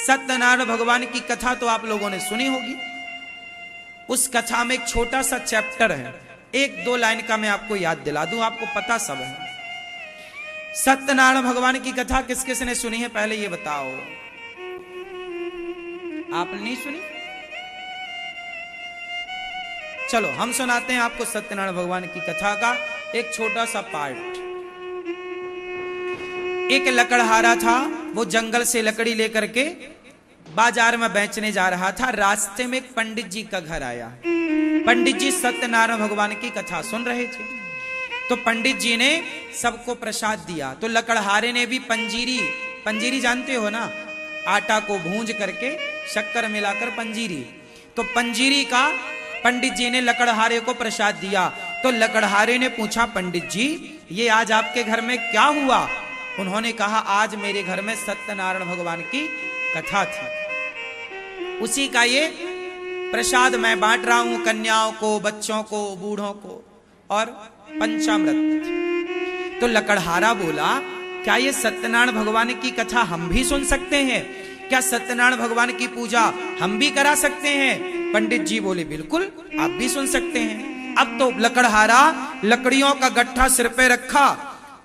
सत्यनारायण भगवान की कथा तो आप लोगों ने सुनी होगी। उस कथा में एक छोटा सा चैप्टर है, एक दो लाइन का मैं आपको याद दिला दूं, आपको पता सब है। सत्यनारायण भगवान की कथा किस किस ने सुनी है पहले ये बताओ। आपने नहीं सुनी? चलो हम सुनाते हैं आपको सत्यनारायण भगवान की कथा का एक छोटा सा पार्ट। एक लकड़हारा था, वो जंगल से लकड़ी लेकर के बाजार में बेचने जा रहा था। रास्ते में एक पंडित जी का घर आया। पंडित जी सत्यनारायण भगवान की कथा सुन रहे थे, तो पंडित जी ने सबको प्रसाद दिया। तो लकड़हारे ने भी पंजीरी जानते हो ना, आटा को भूंज करके शक्कर मिलाकर पंजीरी, तो पंजीरी का पंडित जी ने लकड़हारे को प्रसाद दिया। तो लकड़हारे ने पूछा, पंडित जी ये आज आपके घर में क्या हुआ? उन्होंने कहा, आज मेरे घर में सत्यनारायण भगवान की कथा थी, उसी का ये प्रसाद मैं बांट रहा हूं कन्याओं को, बच्चों को, बूढ़ों को, और पंचामृत। तो लकड़हारा बोला, क्या ये सत्यनारायण भगवान की कथा हम भी सुन सकते हैं? क्या सत्यनारायण भगवान की पूजा हम भी करा सकते हैं? पंडित जी बोले, बिल्कुल आप भी सुन सकते हैं। अब तो लकड़हारा लकड़ियों का गट्ठा सिर पे रखा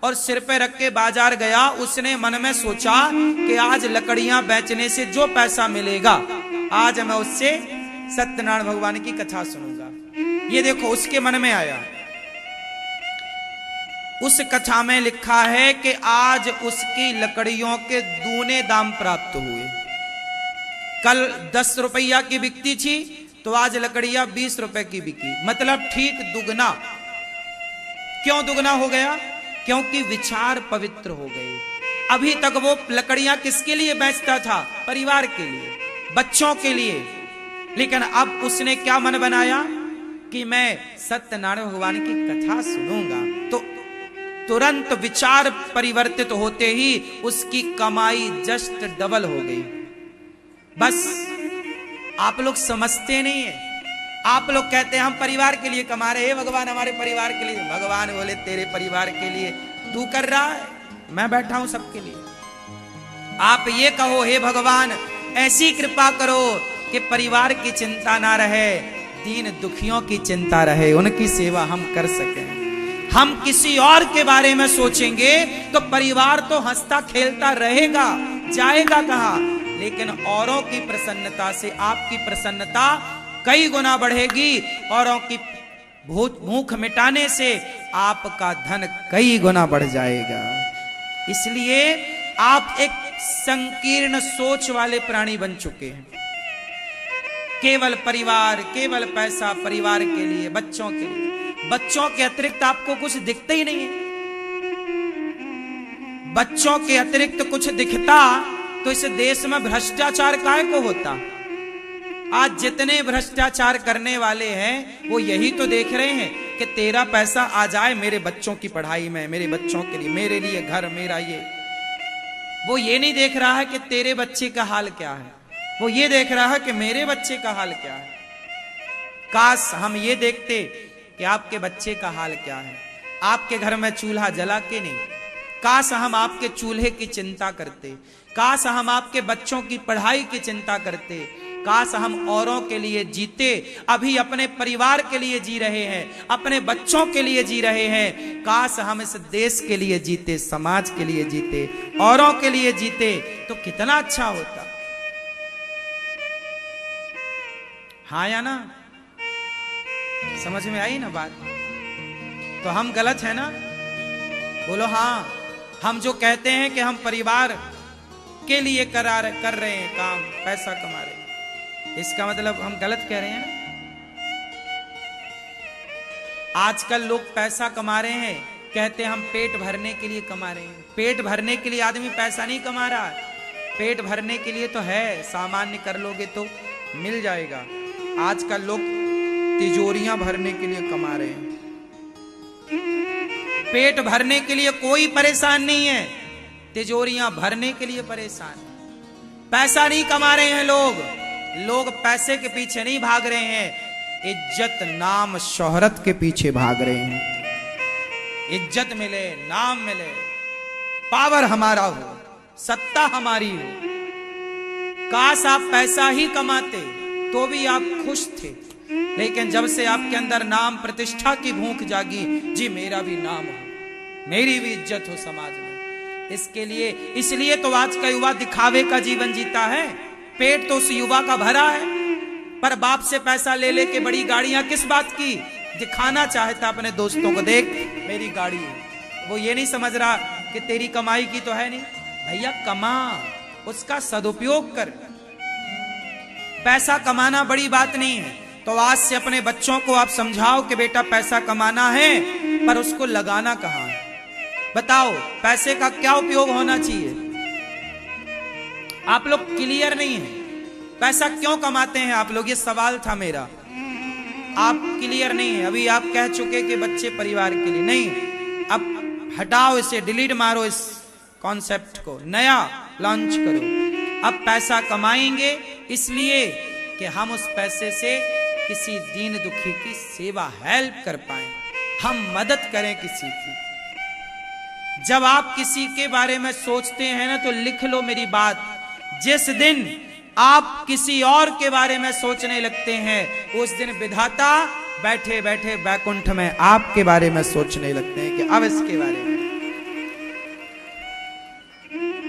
और सिर पे रख के बाजार गया। उसने मन में सोचा कि आज लकड़ियां बेचने से जो पैसा मिलेगा, आज मैं उससे सत्यनारायण भगवान की कथा सुनूंगा। ये देखो उसके मन में आया। उस कथा में लिखा है कि आज उसकी लकड़ियों के दूने दाम प्राप्त हुए। कल 10 रुपया की बिकती थी तो आज लकड़ियां 20 रुपए की बिकी, मतलब ठीक दुगना। क्यों दुगना हो गया? क्योंकि विचार पवित्र हो गए। अभी तक वो लकड़ियां किसके लिए बेचता था? परिवार के लिए, बच्चों के लिए। लेकिन अब उसने क्या मन बनाया कि मैं सत्यनारायण भगवान की कथा सुनूंगा। तो तुरंत विचार परिवर्तित होते ही उसकी कमाई जस्ट डबल हो गई। बस आप लोग समझते नहीं है। आप लोग कहते हैं हम परिवार के लिए कमा रहे हैं, भगवान हमारे परिवार के लिए। भगवान बोले, तेरे परिवार के लिए तू कर रहा है, मैं बैठा हूं सबके लिए। आप ये कहो, हे भगवान ऐसी कृपा करो कि परिवार की चिंता ना रहे, दीन दुखियों की चिंता रहे, उनकी सेवा हम कर सकें। हम किसी और के बारे में सोचेंगे तो परिवार तो हंसता खेलता रहेगा, जाएगा कहां? लेकिन औरों की प्रसन्नता से आपकी प्रसन्नता कई गुना बढ़ेगी। औरों की भूख मिटाने से आपका धन कई गुना बढ़ जाएगा। इसलिए आप एक संकीर्ण सोच वाले प्राणी बन चुके हैं। केवल परिवार, केवल पैसा, परिवार के लिए, बच्चों के लिए। बच्चों के अतिरिक्त आपको कुछ दिखता ही नहीं है। बच्चों के अतिरिक्त कुछ दिखता तो इस देश में भ्रष्टाचार काहे को होता? आज जितने भ्रष्टाचार करने वाले हैं वो यही तो देख रहे हैं कि तेरा पैसा आ जाए मेरे बच्चों की पढ़ाई में, मेरे बच्चों के लिए, मेरे लिए घर मेरा ये। वो ये नहीं देख रहा है कि तेरे बच्चे का हाल क्या है, वो ये देख रहा है कि मेरे बच्चे का हाल क्या है। काश हम ये देखते कि आपके बच्चे का हाल क्या है। आपके घर में चूल्हा जला के नहीं, काश हम आपके चूल्हे की चिंता करते। काश हम आपके बच्चों की पढ़ाई की चिंता करते। काश हम औरों के लिए जीते। अभी अपने परिवार के लिए जी रहे हैं, अपने बच्चों के लिए जी रहे हैं। काश हम इस देश के लिए जीते, समाज के लिए जीते, औरों के लिए जीते तो कितना अच्छा होता। हाँ या ना? समझ में आई ना बात? तो हम गलत है ना? बोलो हाँ। हम जो कहते हैं कि हम परिवार के लिए कर रहे हैं काम, पैसा कमा रहे हैं, इसका मतलब हम गलत कह रहे हैं ना? आजकल लोग पैसा कमा रहे हैं, कहते हैं हम पेट भरने के लिए कमा रहे हैं। पेट भरने के लिए आदमी पैसा नहीं कमा रहा। पेट भरने के लिए तो है, सामान्य कर लोगे तो मिल जाएगा। आजकल लोग तिजोरियां भरने के लिए कमा रहे हैं। पेट भरने के लिए कोई परेशान नहीं है, तिजोरियां भरने के लिए परेशान। पैसा नहीं कमा रहे हैं लोग पैसे के पीछे नहीं भाग रहे हैं, इज्जत नाम शोहरत के पीछे भाग रहे हैं। इज्जत मिले, नाम मिले, पावर हमारा हो, सत्ता हमारी हो। काश आप पैसा ही कमाते तो भी आप खुश थे, लेकिन जब से आपके अंदर नाम प्रतिष्ठा की भूख जागी, जी मेरा भी नाम हो, मेरी भी इज्जत हो समाज में, इसके लिए, इसलिए तो आज का युवा दिखावे का जीवन जीता है। पेट तो उस युवा का भरा है, पर बाप से पैसा ले लेके बड़ी गाड़ियां किस बात की, दिखाना चाहता अपने दोस्तों को, देख मेरी गाड़ी है। वो ये नहीं समझ रहा कि तेरी कमाई की तो है नहीं। भैया कमा, उसका सदुपयोग कर। पैसा कमाना बड़ी बात नहीं है, तो आज से अपने बच्चों को आप समझाओ कि बेटा पैसा कमाना है, पर उसको लगाना कहां है। बताओ पैसे का क्या उपयोग होना चाहिए। आप लोग क्लियर नहीं है, पैसा क्यों कमाते हैं आप लोग, ये सवाल था मेरा। आप क्लियर नहीं है, अभी आप कह चुके कि बच्चे परिवार के लिए नहीं। अब हटाओ इसे, डिलीट मारो इस कॉन्सेप्ट को, नया लॉन्च करो। अब पैसा कमाएंगे इसलिए कि हम उस पैसे से किसी दीन दुखी की सेवा, हेल्प कर पाए, हम मदद करें किसी की। जब आप किसी के बारे में सोचते हैं ना, तो लिख लो मेरी बात, जिस दिन आप किसी और के बारे में सोचने लगते हैं, उस दिन विधाता बैठे बैठे बैकुंठ में आपके बारे में सोचने लगते हैं कि अब इसके बारे में।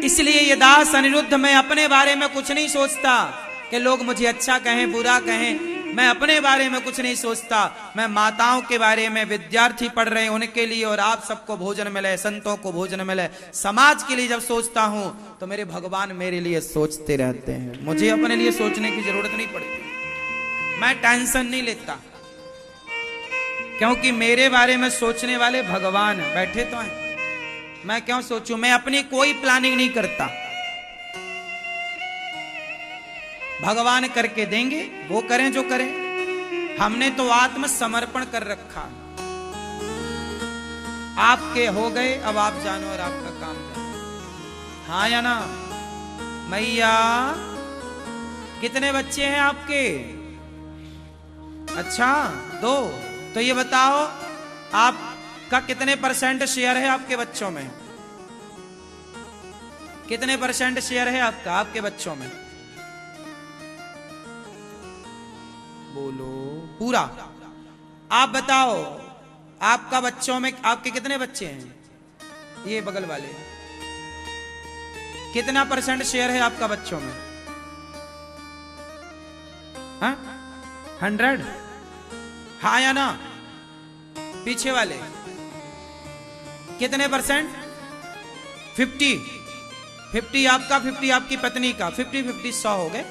इसलिए ये दास अनिरुद्ध, मैं अपने बारे में कुछ नहीं सोचता कि लोग मुझे अच्छा कहें बुरा कहें, मैं अपने बारे में कुछ नहीं सोचता। मैं माताओं के बारे में, विद्यार्थी पढ़ रहे हैं उनके लिए, और आप सबको भोजन मिले, संतों को भोजन मिले, समाज के लिए जब सोचता हूं तो मेरे भगवान मेरे लिए सोचते रहते हैं। मुझे अपने लिए सोचने की जरूरत नहीं पड़ती, मैं टेंशन नहीं लेता, क्योंकि मेरे बारे में सोचने वाले भगवान बैठे तो हैं। मैं क्यों सोचूं, मैं अपनी कोई प्लानिंग नहीं करता, भगवान करके देंगे, वो करें जो करें। हमने तो आत्मसमर्पण कर रखा, आपके हो गए, अब आप जानो और आपका काम करें। हाँ या ना मैया? कितने बच्चे हैं आपके? अच्छा 2। तो ये बताओ आपका कितने % शेयर है आपके बच्चों में? कितने % शेयर है आपका आपके बच्चों में? बोलो पूरा। आप बताओ आपका बच्चों में, आपके कितने बच्चे हैं? ये बगल वाले, कितना % शेयर है आपका बच्चों में? हाँ 100? हाँ या ना? पीछे वाले कितने %? 50 आपका, 50 आपकी पत्नी का, 50 100 हो गए।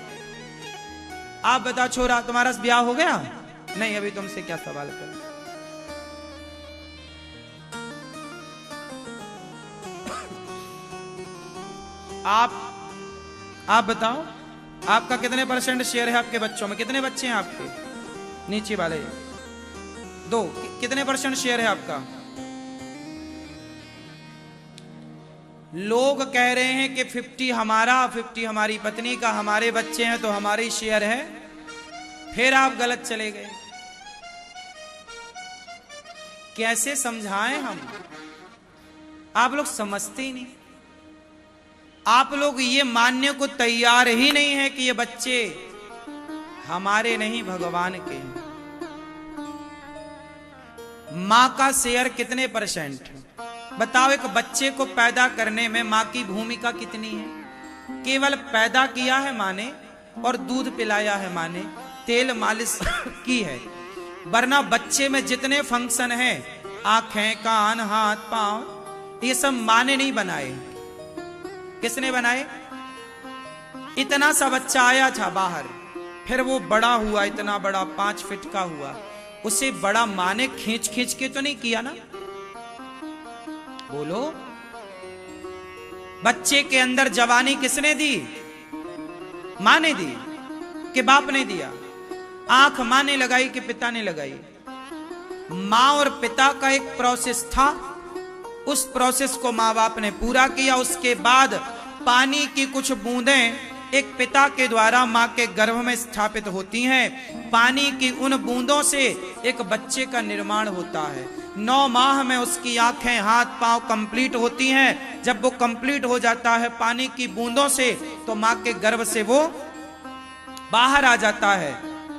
आप बता छोरा, तुम्हारा ब्याह हो गया? नहीं, अभी तुमसे क्या सवाल कर। आप बताओ आपका कितने % शेयर है आपके बच्चों में? कितने बच्चे हैं आपके? नीचे वाले 2, कितने % शेयर है आपका? लोग कह रहे हैं कि 50 हमारा, 50 हमारी पत्नी का, हमारे बच्चे हैं तो हमारे ही शेयर है। फिर आप गलत चले गए। कैसे समझाएं हम? आप लोग समझते ही नहीं। आप लोग ये मानने को तैयार ही नहीं है कि ये बच्चे हमारे नहीं, भगवान के हैं। मां का शेयर कितने % है? बताओ, एक बच्चे को पैदा करने में मां की भूमिका कितनी है? केवल पैदा किया है मां ने, और दूध पिलाया है मां ने, तेल मालिश की है, वरना बच्चे में जितने फंक्शन हैं, आंखें, कान, हाथ, पांव, ये सब मां ने नहीं बनाए। किसने बनाए? इतना सा बच्चा आया था बाहर, फिर वो बड़ा हुआ, इतना बड़ा 5 फीट का हुआ, उसे बड़ा मां ने खींच खींच के तो नहीं किया ना? बोलो। बच्चे के अंदर जवानी किसने दी? मां ने दी कि बाप ने दिया? आंख मां ने लगाई कि पिता ने लगाई? मां और पिता का एक प्रोसेस था, उस प्रोसेस को मां बाप ने पूरा किया। उसके बाद पानी की कुछ बूंदें एक पिता के द्वारा मां के गर्भ में स्थापित होती हैं। पानी की उन बूंदों से एक बच्चे का निर्माण होता है। 9 माह में उसकी आंखें, हाथ, पांव कंप्लीट होती हैं। जब वो कंप्लीट हो जाता है पानी की बूंदों से, तो मां के गर्भ से वो बाहर आ जाता है।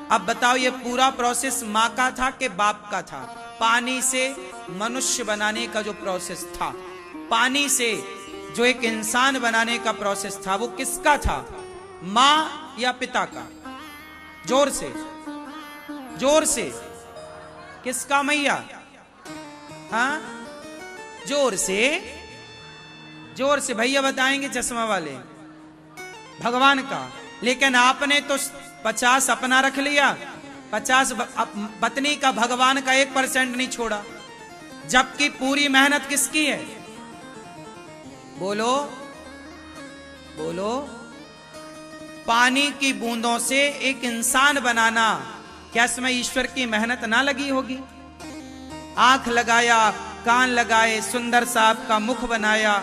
अब बताओ, ये पूरा प्रोसेस मां का था कि बाप का था? पानी से मनुष्य बनाने का जो प्रोसेस था, पानी से जो एक इंसान बनाने का प्रोसेस था, वो किसका था? मां या पिता का? जोर से, जोर से। किसका मैया? हाँ, जोर से, जोर से भैया बताएंगे चश्मा वाले। भगवान का। लेकिन आपने तो 50 अपना रख लिया, 50 पत्नी का, भगवान का 1% नहीं छोड़ा। जबकि पूरी मेहनत किसकी है? बोलो बोलो। पानी की बूंदों से एक इंसान बनाना, क्या इसमें ईश्वर की मेहनत ना लगी होगी? आंख लगाया, कान लगाए, सुंदर सा आपका मुख बनाया,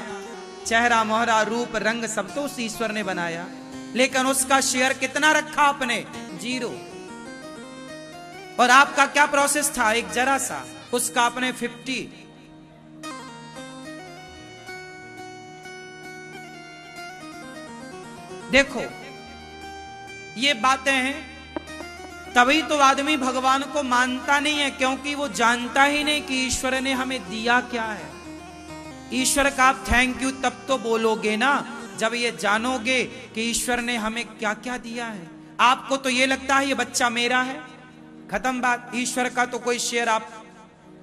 चेहरा, मोहरा, रूप, रंग सब तो उस ईश्वर ने बनाया। लेकिन उसका शेयर कितना रखा आपने? 0। और आपका क्या प्रोसेस था? एक जरा सा। उसका आपने 50। देखो, ये बातें हैं। तभी तो आदमी भगवान को मानता नहीं है, क्योंकि वो जानता ही नहीं कि ईश्वर ने हमें दिया क्या है। ईश्वर का आप थैंक यू तब तो बोलोगे ना, जब ये जानोगे कि ईश्वर ने हमें क्या क्या दिया है। आपको तो ये लगता है ये बच्चा मेरा है, खत्म बात। ईश्वर का तो कोई शेयर आप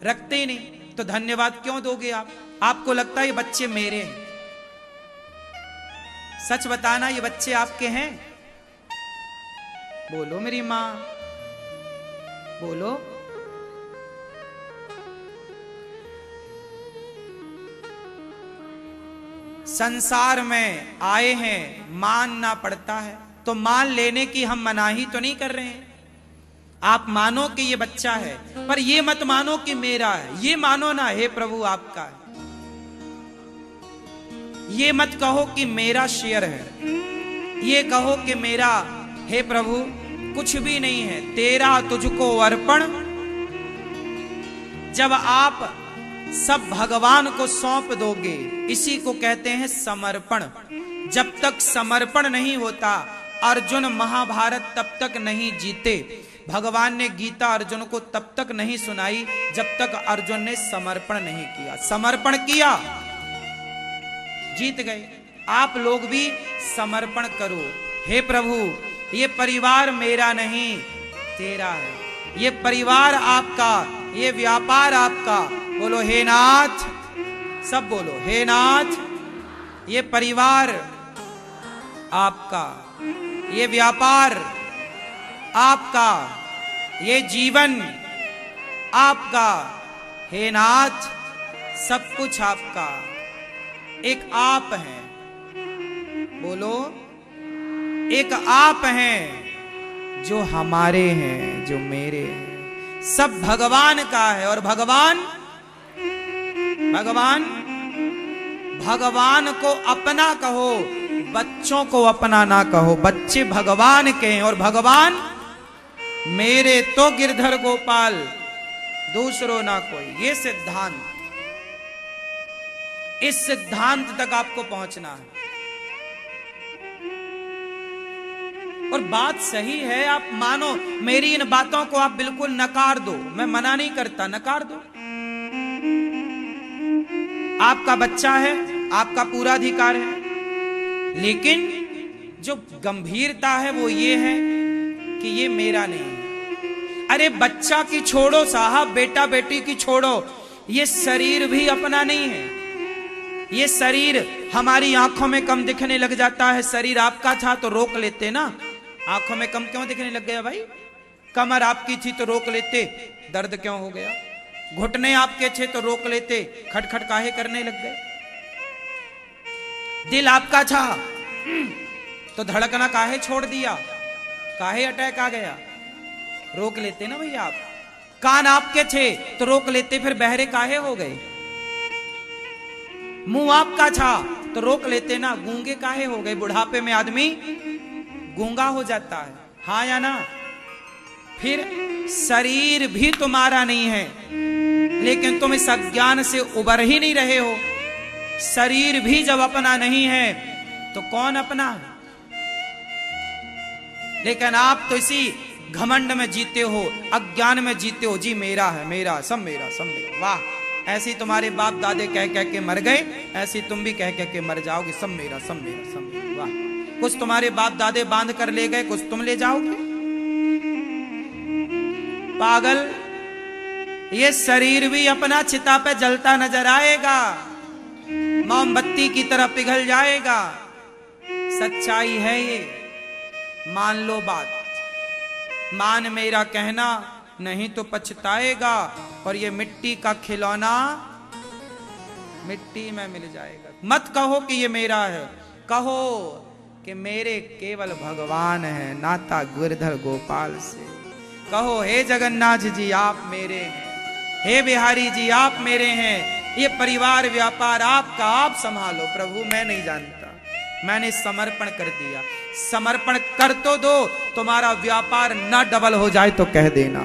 रखते ही नहीं, तो धन्यवाद क्यों दोगे आप? आपको लगता है ये बच्चे मेरे हैं। सच बताना, ये बच्चे आपके हैं? बोलो मेरी मां, बोलो। संसार में आए हैं, मानना पड़ता है। तो मान लेने की हम मनाही तो नहीं कर रहे हैं। आप मानो कि ये बच्चा है, पर ये मत मानो कि मेरा है। ये मानो ना, हे प्रभु आपका है। ये मत कहो कि मेरा शेयर है। ये कहो कि मेरा, हे प्रभु कुछ भी नहीं है, तेरा तुझको अर्पण। जब आप सब भगवान को सौंप दोगे, इसी को कहते हैं समर्पण। जब तक समर्पण नहीं होता, अर्जुन महाभारत तब तक नहीं जीते। भगवान ने गीता अर्जुन को तब तक नहीं सुनाई जब तक अर्जुन ने समर्पण नहीं किया। समर्पण किया, जीत गए। आप लोग भी समर्पण करो। हे प्रभु, ये परिवार मेरा नहीं, तेरा है। ये परिवार आपका, ये व्यापार आपका। बोलो हे नाथ, सब बोलो हे नाथ। ये परिवार आपका, ये व्यापार आपका, ये जीवन आपका। हे नाथ, सब कुछ आपका। एक आप हैं, बोलो। एक आप हैं जो हमारे हैं, जो मेरे हैं। सब भगवान का है। और भगवान, भगवान, भगवान को अपना कहो, बच्चों को अपना ना कहो। बच्चे भगवान के हैं और भगवान मेरे तो गिरधर गोपाल, दूसरों ना कोई। ये सिद्धांत, इस सिद्धांत तक आपको पहुंचना है। और बात सही है, आप मानो। मेरी इन बातों को आप बिल्कुल नकार दो, मैं मना नहीं करता, नकार दो। आपका बच्चा है, आपका पूरा अधिकार है। लेकिन जो गंभीरता है वो ये है कि ये मेरा नहीं है। अरे बच्चा की छोड़ो साहब, बेटा बेटी की छोड़ो, ये शरीर भी अपना नहीं है। ये शरीर हमारी आंखों में कम दिखने लग जाता है। शरीर आपका था तो रोक लेते ना। आंखों में कम क्यों दिखने लग गया भाई? कमर आपकी थी तो रोक लेते, दर्द क्यों हो गया? घुटने आपके थे तो रोक लेते, खटखट काहे करने लग गए? दिल आपका था तो धड़कना काहे छोड़ दिया? काहे अटैक आ गया? रोक लेते ना भैया आप। कान आपके थे तो रोक लेते, फिर बहरे काहे हो गए? मुंह आपका था तो रोक लेते ना, गूंगे काहे हो गए? बुढ़ापे में आदमी गूंगा हो जाता है, हाँ या ना। फिर शरीर भी तुम्हारा नहीं है, लेकिन तुम इस अज्ञान से उबर ही नहीं रहे हो। शरीर भी जब अपना नहीं है तो कौन अपना है? लेकिन आप तो इसी घमंड में जीते हो, अज्ञान में जीते हो। जी मेरा है, मेरा, सब मेरा, सब मेरा। वाह, ऐसी तुम्हारे बाप दादे कह कह के मर गए, ऐसी तुम भी कह कह के मर जाओगे, सब मेरा, सब मेरा, सब मेरा। वाह, कुछ तुम्हारे बाप दादे बांध कर ले गए, कुछ तुम ले जाओगे। पागल, ये शरीर भी अपना चिता पे जलता नजर आएगा, मोमबत्ती की तरह पिघल जाएगा। सच्चाई है ये, मान लो बात, मान मेरा कहना, नहीं तो पछताएगा। और ये मिट्टी का खिलौना मिट्टी में मिल जाएगा। मत कहो कि ये मेरा है, कहो कि मेरे केवल भगवान है, नाता गिरधर गोपाल से। कहो हे जगन्नाथ जी आप मेरे हैं, हे बिहारी जी आप मेरे हैं, ये परिवार व्यापार आपका, आप संभालो प्रभु, मैं नहीं जानता, मैंने समर्पण कर दिया। समर्पण कर तो दो, तुम्हारा व्यापार ना डबल हो जाए तो कह देना।